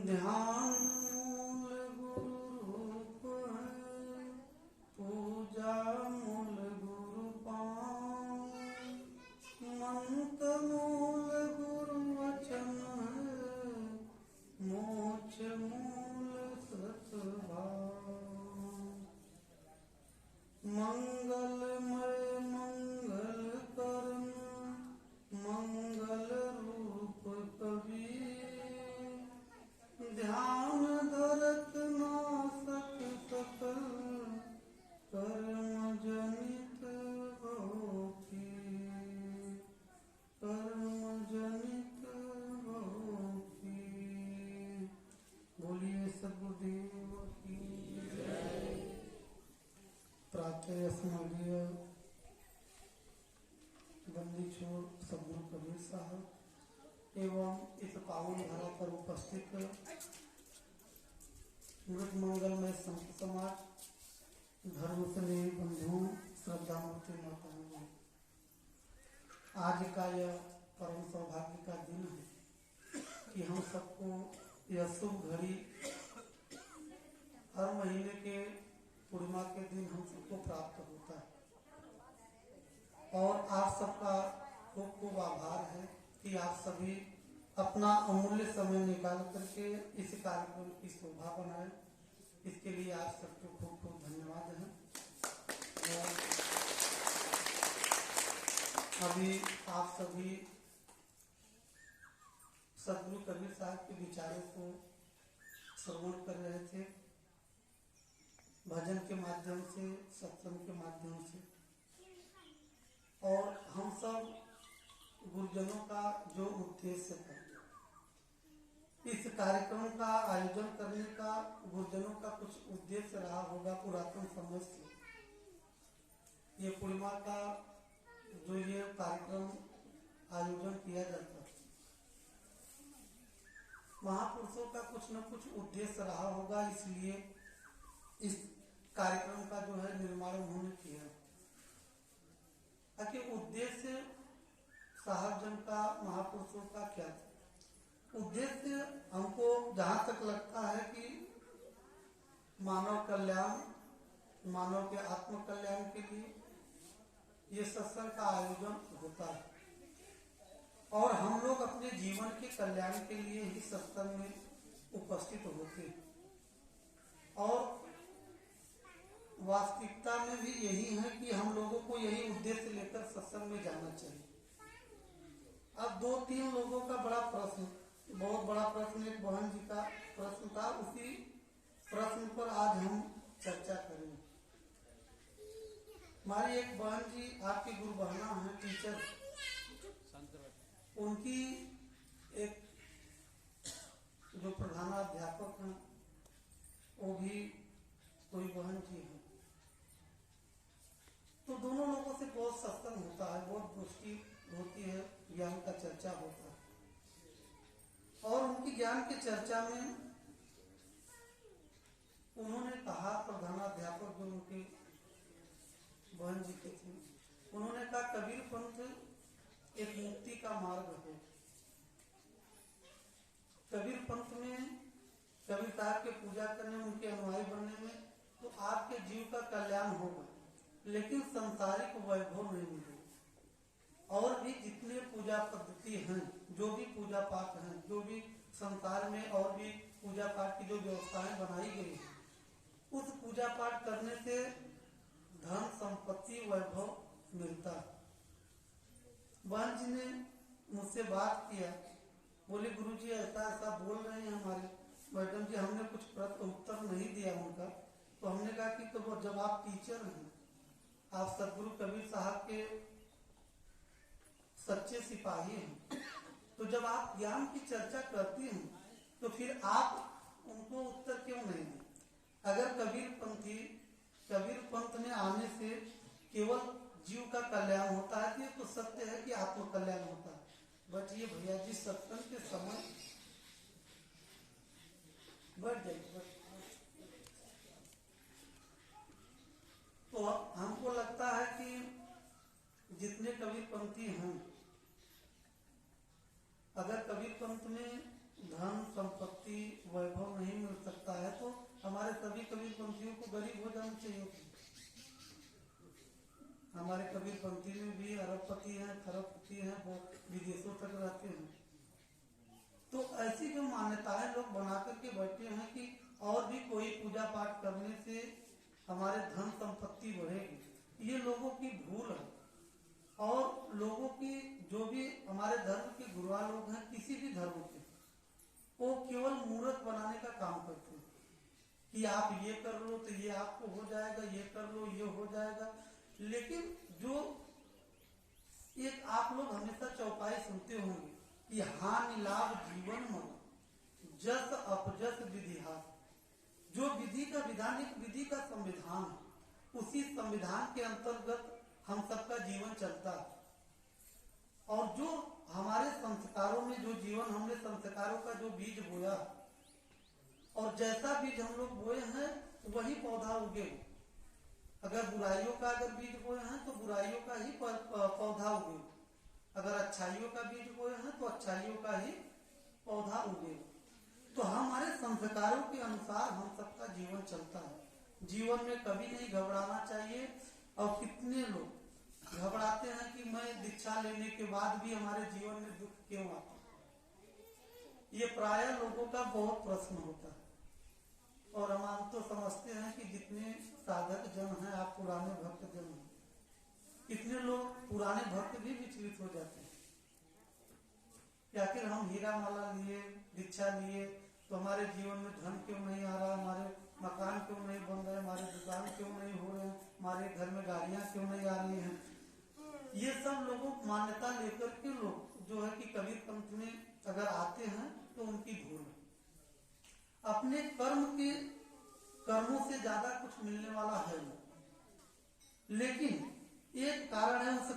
ध्यान मूल गुरु रूप है, पूजा मूल गुरु पाँव, मंत्र मूल गुरु वचन है, मोक्ष मूल सतभाव। मंगलमय मंगल कर्म, मंगल रूप कबीर, ध्यान धरत नासक सकल, कर्म जनित भोगी, कर्म जनित भोगी। बोलिए सद्गुरुदेव की जय। प्रातः स्मरणीय बंदी छोड़ सद्गुरु कबीर साहब एवं इस पावन धरा पर उपस्थित मृत मंगलमय संत समाज, धर्म स्नेही बंधुओं, श्रद्धा मूर्ति माताओं, आज का यह परम सौभाग्य का दिन है कि हम सबको यह शुभ घड़ी हर महीने के पूर्णिमा के दिन हम सबको प्राप्त होता है। और आप सबका खूब खूब आभार है कि आप सभी अपना अमूल्य समय निकाल करके इस कार्यक्रम की शोभा बनाए। इसके लिए आप सबको खूब खूब धन्यवाद है। और अभी आप सभी सद्गुरु कबीर साहब के विचारों को श्रवण कर रहे थे, भजन के माध्यम से, सत्संग के माध्यम से। और हम सब गुरुजनों का जो उद्देश्य था, इस कार्यक्रम का आयोजन करने का गुरुजनों का कुछ उद्देश्य रहा होगा पुरातन समय से। ये पूर्णिमा का जो ये कार्यक्रम आयोजन किया जाता है, महापुरुषों का कुछ न कुछ उद्देश्य रहा होगा, इसलिए इस कार्यक्रम का जो है निर्माण उन्होंने किया। ताकि उद्देश्य साहब जन का, महापुरुषों का क्या था? उद्देश्य हमको जहां तक लगता है कि मानव कल्याण, मानव के आत्म कल्याण के लिए ये सत्संग का आयोजन होता है। और हम लोग अपने जीवन के कल्याण के लिए ही सत्संग में उपस्थित होते हैं। और वास्तविकता में भी यही है कि हम लोगों को यही उद्देश्य लेकर सत्संग में जाना चाहिए। अब 2-3 लोगों का बड़ा प्रश्न, बहुत बड़ा प्रश्न, एक बहन जी का प्रश्न था, उसी प्रश्न पर आज हम चर्चा करेंगे। हमारी एक बहन जी, आपकी गुरु बहना है, टीचर, उनकी एक जो प्रधानाध्यापक हैं वो भी कोई बहन जी है। तो दोनों लोगों से बहुत सत्संग होता है, बहुत दोस्ती होती है, ज्ञान का चर्चा होता है। और उनकी ज्ञान की चर्चा में उन्होंने कहा, प्रधानाध्यापक जो उनके बहन जी के थे, उन्होंने कहा कबीर पंथ एक मुक्ति का मार्ग है। कबीर पंथ में कबीर साहब के पूजा करने में, उनके अनुयायी बनने में तो आपके जीव का कल्याण होगा, लेकिन सांसारिक वैभव नहीं मिलेगा। और भी जितने पूजा पद्धति हैं, जो भी पूजा पाठ हैं, जो भी संसार में और भी पूजा पाठ की जो व्यवस्थाएं बनाई गई हैं, उस पूजा पाठ करने से धन संपत्ति वैभव मिलता है। बहन जी ने मुझसे बात किया, बोले गुरुजी ऐसा ऐसा बोल रहे हैं हमारे मैडम जी। हमने कुछ प्रश्न उत्तर नहीं दिया उनका। तो हमने कहा कि तो जब आप टीचर हैं, आप सद्गुरु कबीर साहब के सच्चे सिपाही हैं, तो जब आप ज्ञान की चर्चा करती हैं तो फिर आप उनको उत्तर क्यों नहीं दें? अगर कबीर पंथ में आने से केवल जीव का कल्याण होता है, ये तो सत्य है कि आत्म कल्याण होता है। बट ये भैया जी सत्संग के समय बढ़ जाए, तो हमको लगता है कि जितने कबीर पंथी हैं, अगर कबीर पंथ में धन संपत्ति वैभव नहीं मिल सकता है तो हमारे सभी कबीरपंथियों को गरीब हो जाना चाहिए। हमारे कबीरपंथी में भी अरबपति हैं, खरबपति हैं, वो विदेशों तक रहते हैं। तो ऐसी जो मान्यताएं लोग बना करके बैठे हैं कि और भी कोई पूजा पाठ करने से हमारे धन संपत्ति बढ़ेगी, ये लोगों की भूल है। और लोगों की जो भी हमारे धर्म के गुरुआ लोग हैं, किसी भी धर्म के, वो केवल मूर्त बनाने का काम करते हैं कि आप ये कर लो तो ये आपको हो जाएगा, ये कर लो ये हो जाएगा। लेकिन जो एक आप लोग हमेशा चौपाई सुनते होंगे कि हानि लाभ जीवन मरण, जस अपजस विधिहास, जो विधि का विधान, एक विधि का संविधान है, उसी संविधान के अंतर्गत हम सबका जीवन चलता है। और जो हमारे संस्कारों में जो जीवन, हमने संस्कारों का जो बीज बोया और जैसा बीज हम लोग बोए हैं वही पौधा उगे। अगर बुराइयों का अगर बीज बोए हैं तो बुराइयों का ही पौधा उगे, अगर अच्छाइयों का बीज बोए हैं तो अच्छाइयों का ही पौधा उगे। तो हमारे संस्कारों के अनुसार हम सबका जीवन चलता है। जीवन में कभी नहीं घबराना चाहिए। और कितने लोग घबराते हैं कि मैं दीक्षा लेने के बाद भी हमारे जीवन में दुख क्यों आता है। ये प्रायः लोगों का बहुत प्रश्न होता है। और हम तो समझते हैं कि जितने साधक जन हैं, आप पुराने भक्त जन हैं, कितने लोग पुराने भक्त भी विचलित हो जाते हैं कि आखिर हम हीरा माला लिए, दीक्षा लिए तो हमारे जीवन में धन क्यों नहीं आ रहा, हमारे मकान क्यों नहीं बन रहे, हमारे दुकान क्यों नहीं हो रहे, हमारे घर में गाड़ियां क्यों नहीं आ रही हैं। ये सब लोगों मान्यता लेकर के लोग जो है कि कबीर पंथ में अगर आते हैं तो उनकी भूल है। अपने कर्मों से ज्यादा कुछ मिलने वाला है नहीं, लेकिन एक कारण है उस